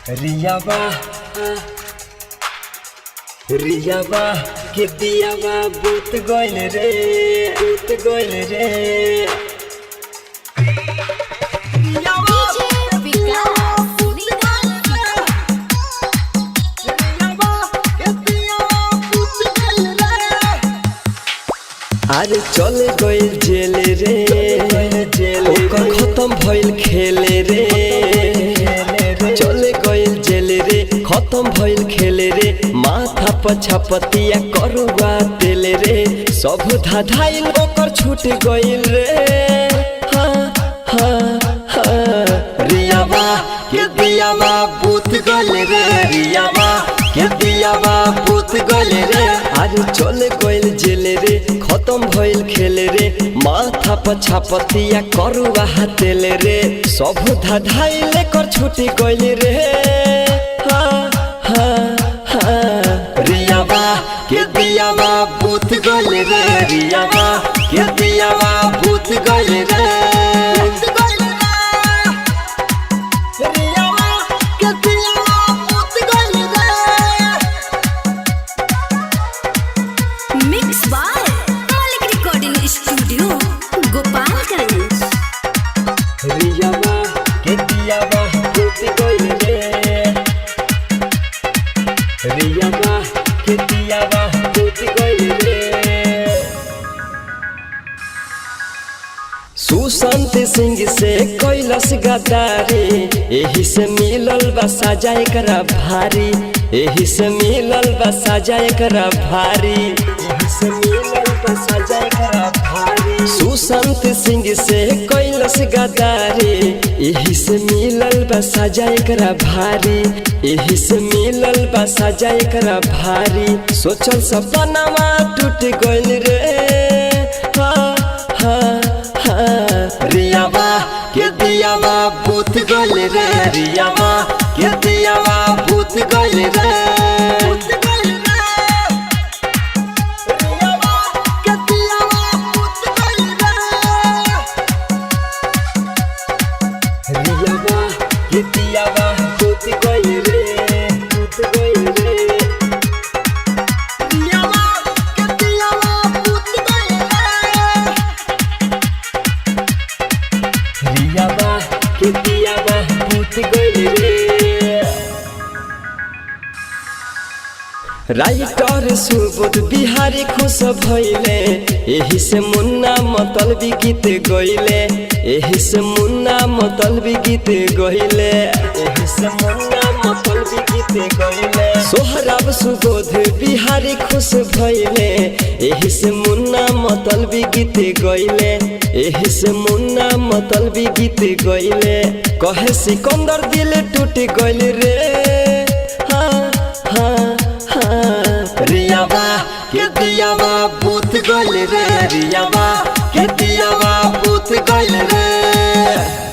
रियाबा रियाबा के दियाबा बूत गइल रे अरे चले गइल जेल रे ओकर खत्म भइल खेले रे चले गइल जेल रे खत्म भइल खेले रे माथा पर छपतिया करुआ तेल रे सब धाधाइल ओकर छूट गइल रे रियाबा के दियाबा बूत गइल रे रियाबा के दियाबा बूत गइल रे आज चले गइल जेल रे खत्म भइल खेले रे माथा पर छपतिया करुआ तेल रे सब धाधाइल कर छूटी गइल रे रियाबा के दियाबा बूत गइल रे रियाबा के दियाबा बूत गइल रे रियाबा के दियाबा बूत गइल रे रियाबा के दियाबा बूत गइल रे सुशांत सिंह से कैलाश गद्दारी एही से मिलल बा सजा एकरा भारी एही से मिलल बा सजा एकरा भारी एही से मिलल बा सजा एकरा भारी सुशांत सिंह से कैलाश गद्दारी एही से मिलल बा सजा एकरा भारी एही से मिलल बा सजा एकरा भारी सोचल सपनावा टूट गइल रे रियाबा के दियाबा बूत गइल रे रियाबा के दियाबा बूत गइल रे रियाबा के दियाबा बूत गइल रे रियाबा के दियाबा बूत गइल रे राइटर सुबोध बिहारी खुश भइले एही से मुन्ना मतलबी गीत गइले एही से मुन्ना मतलबी गीत गइले एही से मुन्ना मतलबी गीत गइले सोहराब सुबोध बिहारी खुश भइले एही से मुन्ना मतलबी गीत गइले एही से मुन्ना मतलबी गीत गइले कहे सिकंदर दिल टूट गइल रे रियाबा के दियाबा बूत गइल रे रियाबा के दियाबा बूत गइल रे।